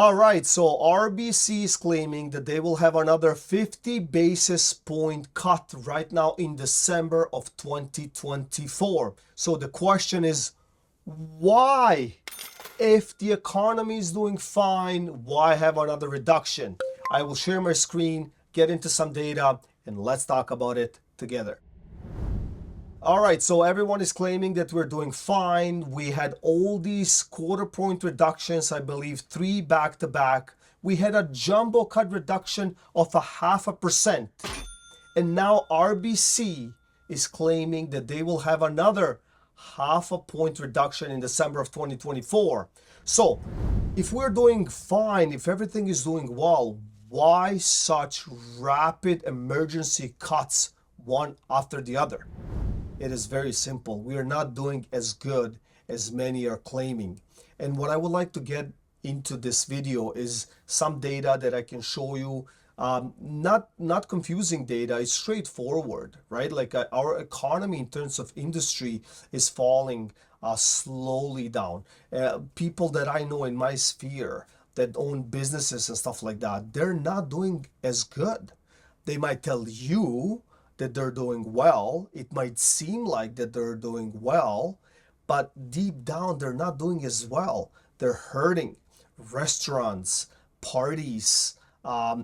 All right, so RBC is claiming that they will have another 50 basis point cut right now in December of 2024. So the question is, why? If the economy is doing fine, why have another reduction? I will share my screen, get into some data, and let's talk about it together. All right, so everyone is claiming that we're doing fine. We had all these quarter point reductions, I believe 3 back to back. We had a jumbo cut reduction of 0.5%. And now RBC is claiming that they will have another 0.5 point reduction in December of 2024. So if we're doing fine, if everything is doing well, why such rapid emergency cuts one after the other? It is very simple. We are not doing as good as many are claiming. And what I would like to get into this video is some data that I can show you. Not confusing data, it's straightforward, right? Like our economy in terms of industry is falling slowly down. People that I know in my sphere that own businesses and stuff like that, they're not doing as good. They might tell you that they're doing well. It might seem like that they're doing well, but deep down they're not doing as well. They're hurting. Restaurants, parties,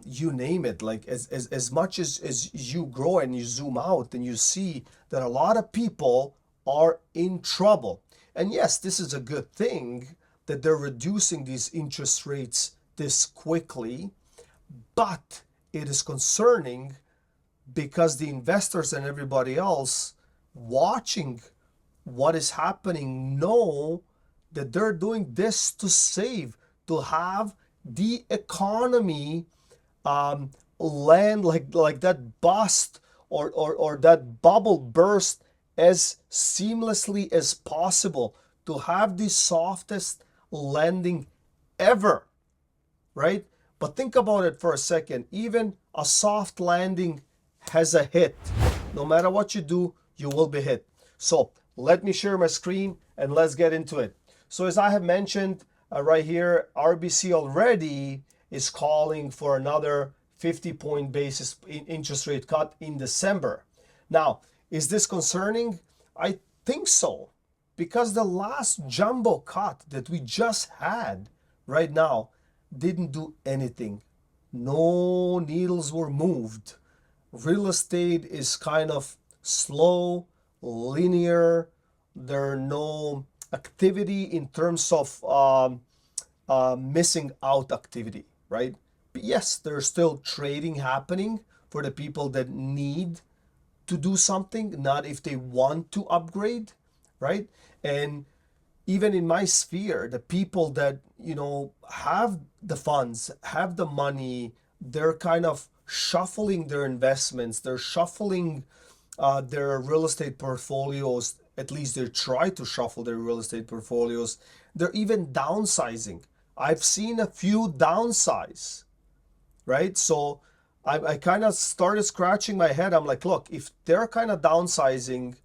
you name it. Like as much as you grow and you zoom out and you see that a lot of people are in trouble. And yes, this is a good thing that they're reducing these interest rates this quickly, but it is concerning because the investors and everybody else watching what is happening know that they're doing this to save, to have the economy land like that bust or that bubble burst as seamlessly as possible, to have the softest landing ever, right? But think about it for a second. Even a soft landing has a hit. No matter what you do, you will be hit. So let me share my screen and let's get into it. So as I have mentioned right here, RBC already is calling for another 50 point basis interest rate cut in December. Now, is this concerning? I think so, because the last jumbo cut that we just had right now didn't do anything. No needles were moved. Real estate is kind of slow, linear. There are no activity in terms of missing out activity, right? But yes, there's still trading happening for the people that need to do something, not if they want to upgrade, right? And even in my sphere, the people that, have the funds, have the money, they're kind of shuffling their investments, they're shuffling their real estate portfolios. At least they try to shuffle their real estate portfolios. They're even downsizing. I've seen a few downsize, right? So I kind of started scratching my head. I'm like, look, if they're kind of downsizing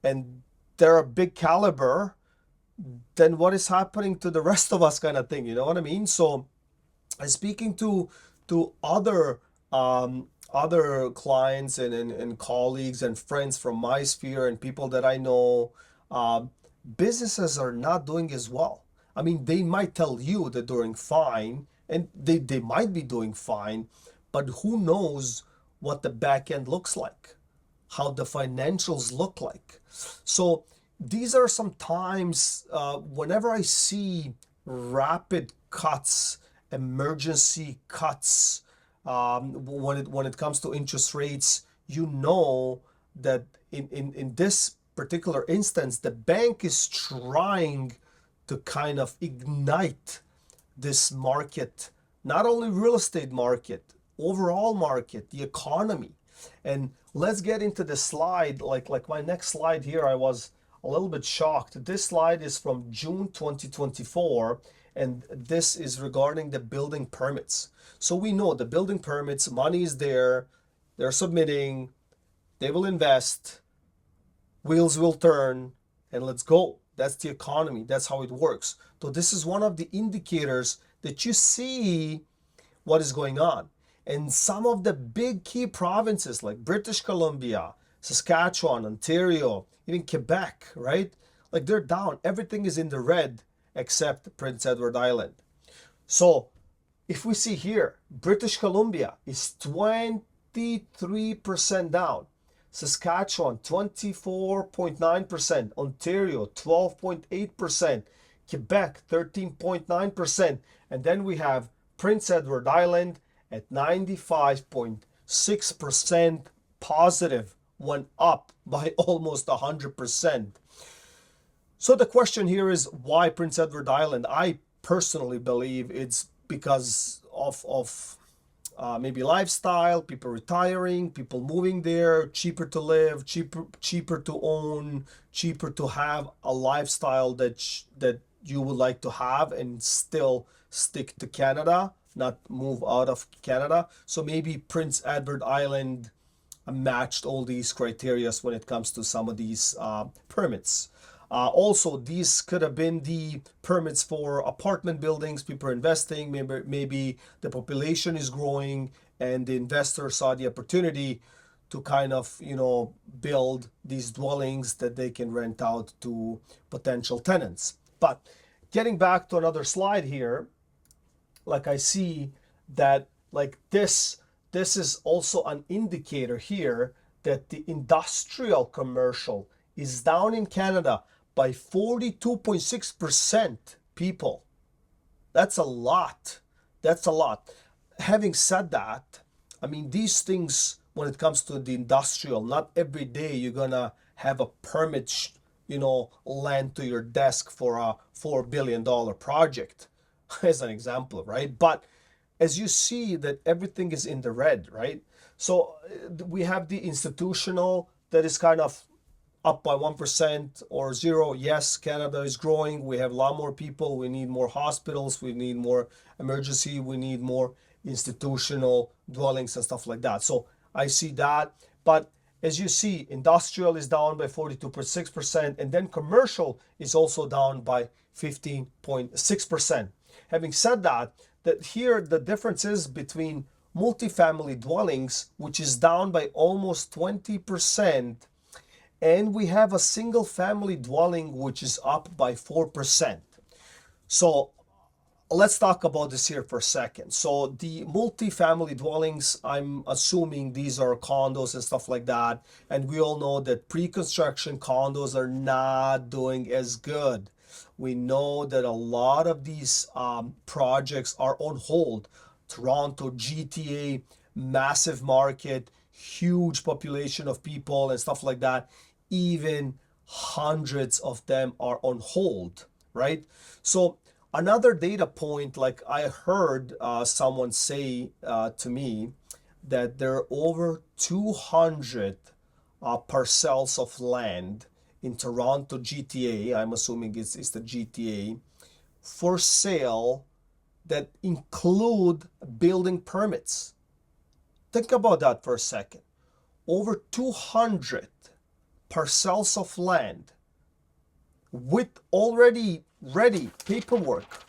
and they're a big caliber, then what is happening to the rest of us, kind of thing? You know what I mean? So I'm speaking to other other clients and colleagues and friends from my sphere and people that I know. Businesses are not doing as well. I mean, they might tell you that they're doing fine, and they might be doing fine, but who knows what the back end looks like, how the financials look like. So these are some times whenever I see rapid cuts, emergency cuts, when it comes to interest rates, you know that in this particular instance, the bank is trying to kind of ignite this market, not only real estate market, overall market, the economy. And let's get into the slide. Like my next slide here, I was a little bit shocked. This slide is from June 2024, and this is regarding the building permits. So we know the building permits, money is there, they're submitting, they will invest, wheels will turn, and let's go. That's the economy. That's how it works. So this is one of the indicators that you see what is going on. And some of the big key provinces like British Columbia, Saskatchewan, Ontario, even Quebec, right? Like they're down. Everything is in the red except Prince Edward Island. So if we see here, British Columbia is 23% down. Saskatchewan, 24.9%. Ontario, 12.8%. Quebec, 13.9%. And then we have Prince Edward Island at 95.6% positive, went up by almost 100%. So the question here is, why Prince Edward Island? I personally believe it's because of maybe lifestyle, people retiring, people moving there, cheaper to live, cheaper to own, cheaper to have a lifestyle that you would like to have and still stick to Canada, not move out of Canada. So maybe Prince Edward Island matched all these criteria when it comes to some of these permits. Also, these could have been the permits for apartment buildings, people are investing, maybe the population is growing and the investor saw the opportunity to kind of, build these dwellings that they can rent out to potential tenants. But getting back to another slide here, like I see that like this is also an indicator here that the industrial commercial is down in Canada by 42.6%, people. That's a lot. That's a lot. Having said that, I mean, these things, when it comes to the industrial, not every day you're gonna have a permit, land to your desk for a $4 billion project, as an example, right? But as you see that everything is in the red, right? So we have the institutional that is kind of up by 1% or zero. Yes, Canada is growing. We have a lot more people. We need more hospitals. We need more emergency. We need more institutional dwellings and stuff like that. So I see that. But as you see, industrial is down by 42.6%, and then commercial is also down by 15.6%. Having said that here the difference is between multifamily dwellings, which is down by almost 20%, and we have a single family dwelling which is up by 4%. So let's talk about this here for a second. So the multifamily dwellings, I'm assuming these are condos and stuff like that. And we all know that pre-construction condos are not doing as good. We know that a lot of these projects are on hold. Toronto, GTA, massive market, huge population of people and stuff like that. Even hundreds of them are on hold, right? So another data point, like I heard someone say to me that there are over 200 parcels of land in Toronto GTA, I'm assuming it's the GTA, for sale that include building permits. Think about that for a second. Over 200 parcels of land with already ready paperwork,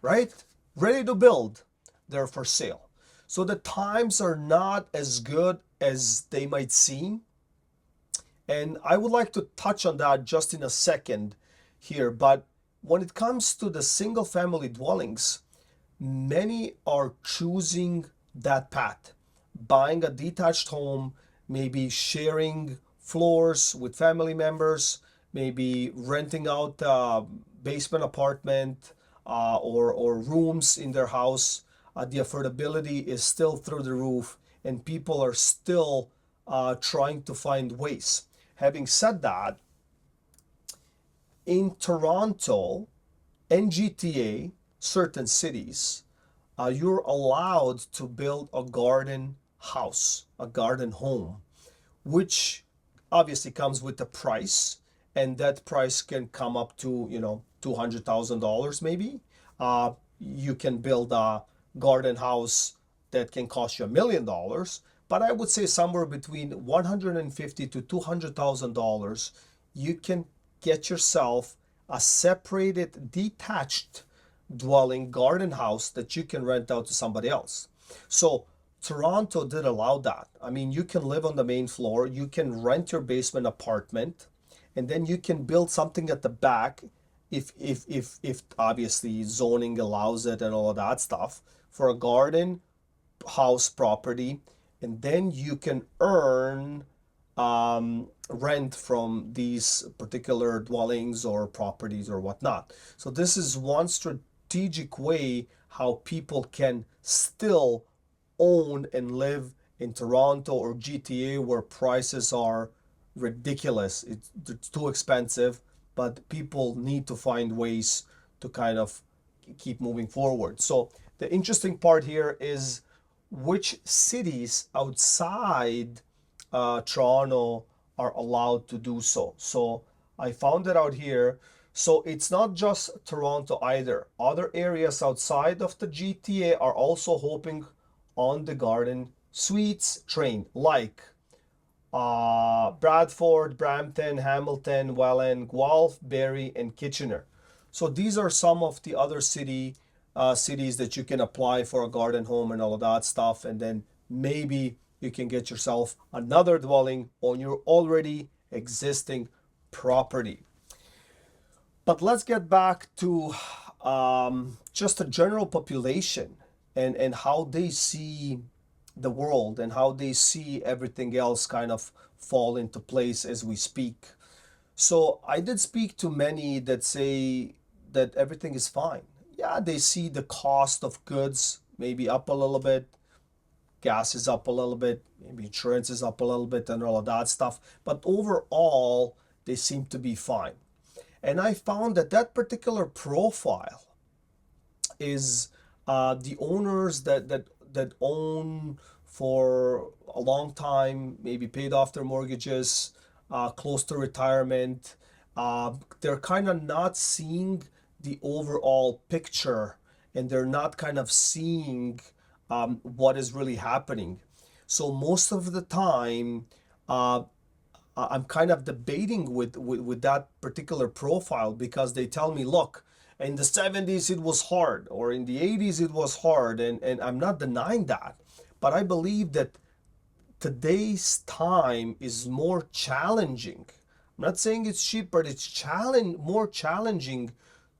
right? Ready to build, they're for sale. So the times are not as good as they might seem. And I would like to touch on that just in a second here. But when it comes to the single family dwellings, many are choosing that path, buying a detached home, maybe sharing floors with family members, maybe renting out a basement apartment or rooms in their house. The affordability is still through the roof, and people are still trying to find ways. Having said that, in Toronto and GTA, certain cities, you're allowed to build a garden house, a garden home, which obviously comes with a price, and that price can come up to $200,000 maybe. You can build a garden house that can cost you $1 million, but I would say somewhere between $150,000 to $200,000, you can get yourself a separated, detached dwelling garden house that you can rent out to somebody else. So Toronto did allow that. I mean, you can live on the main floor, you can rent your basement apartment, and then you can build something at the back if obviously zoning allows it and all of that stuff for a garden house property, and then you can earn rent from these particular dwellings or properties or whatnot. So this is one strategic way how people can still own and live in Toronto or GTA where prices are ridiculous. It's too expensive, but people need to find ways to kind of keep moving forward. So the interesting part here is which cities outside Toronto are allowed to do so. So I found it out here. So it's not just Toronto either. Other areas outside of the GTA are also hoping on the garden suites train, like Bradford, Brampton, Hamilton, Welland, Guelph, Barrie, and Kitchener. So these are some of the other cities that you can apply for a garden home and all of that stuff, and then maybe you can get yourself another dwelling on your already existing property. But let's get back to just a general population and how they see the world and how they see everything else kind of fall into place as we speak. So I did speak to many that say that everything is fine. Yeah, they see the cost of goods maybe up a little bit, gas is up a little bit, maybe insurance is up a little bit, and all of that stuff. But overall, they seem to be fine. And I found that that particular profile is the owners that own for a long time, maybe paid off their mortgages, close to retirement. They're kind of not seeing the overall picture, and they're not kind of seeing what is really happening. So most of the time, I'm kind of debating with that particular profile because they tell me, look, in the 70s it was hard, or in the 80s it was hard, and I'm not denying that. But I believe that today's time is more challenging. I'm not saying it's cheap, but it's more challenging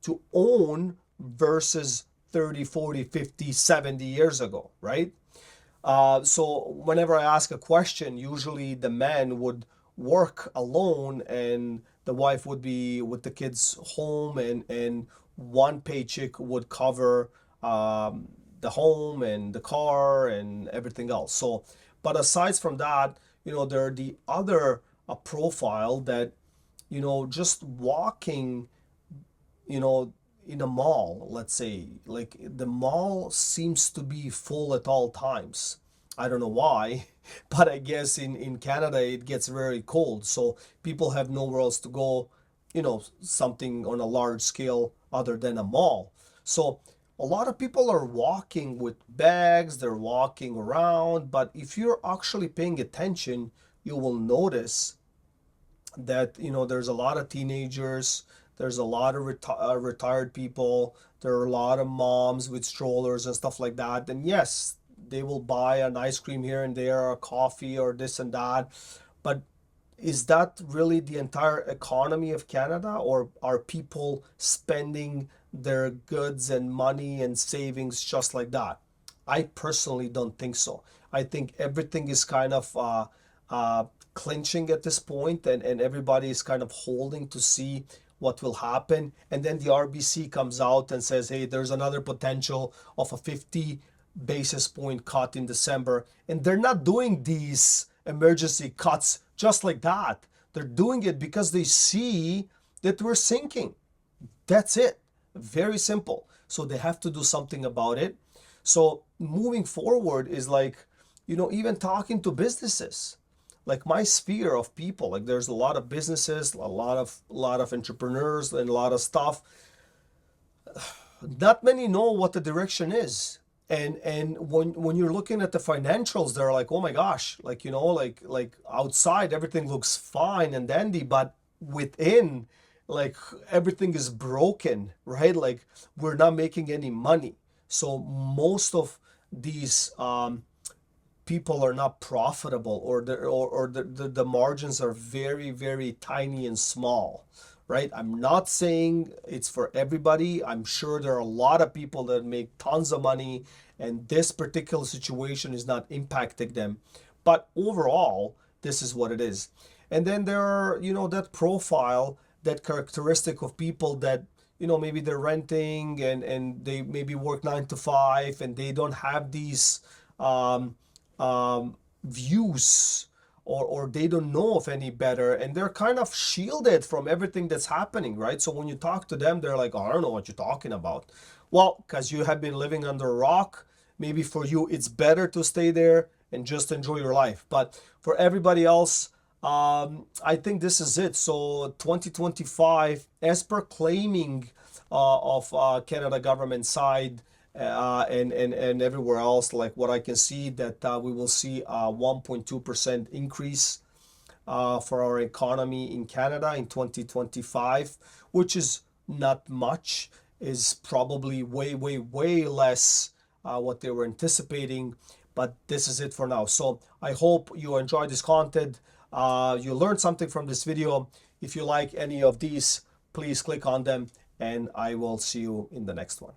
to own versus 30, 40, 50, 70 years ago, right? So whenever I ask a question, usually the man would work alone and the wife would be with the kids home, and one paycheck would cover the home and the car and everything else. So, but aside from that, there are the other profile that, just walking, you know, in a mall, let's say, like the mall seems to be full at all times. I don't know why, but I guess in Canada it gets very cold, so people have nowhere else to go, something on a large scale other than a mall. So a lot of people are walking with bags, they're walking around, but if you're actually paying attention, you will notice that there's a lot of teenagers, there's a lot of retired people, there are a lot of moms with strollers and stuff like that. And yes, they will buy an ice cream here and there, a coffee or this and that, but is that really the entire economy of Canada, or are people spending their goods and money and savings just like that? I personally don't think so. I think everything is kind of clinching at this point, and everybody is kind of holding to see what will happen. And then the RBC comes out and says, hey, there's another potential of a 50 basis point cut in December. And they're not doing these emergency cuts just like that. They're doing it because they see that we're sinking. That's it. Very simple. So they have to do something about it. So moving forward is like, even talking to businesses, like my sphere of people, like there's a lot of businesses, a lot of entrepreneurs and a lot of stuff. Not many know what the direction is. And when you're looking at the financials, they're like, oh my gosh, like like outside everything looks fine and dandy, but within like everything is broken, right? Like we're not making any money. So most of these people are not profitable, or the margins are very, very tiny and small, right? I'm not saying it's for everybody. I'm sure there are a lot of people that make tons of money and this particular situation is not impacting them. But overall, this is what it is. And then there are, that profile, that characteristic of people that, maybe they're renting and they maybe work 9 to 5 and they don't have these um, views, or they don't know of any better, and they're kind of shielded from everything that's happening, right? So when you talk to them, they're like, oh, I don't know what you're talking about. Well, because you have been living under a rock. Maybe for you it's better to stay there and just enjoy your life, but for everybody else, I think this is it. So 2025, as per claiming of Canada government side, and everywhere else, like what I can see, that we will see a 1.2% increase for our economy in Canada in 2025, which is not much, is probably way, way, way less what they were anticipating. But this is it for now. So I hope you enjoyed this content. You learned something from this video. If you like any of these, please click on them, and I will see you in the next one.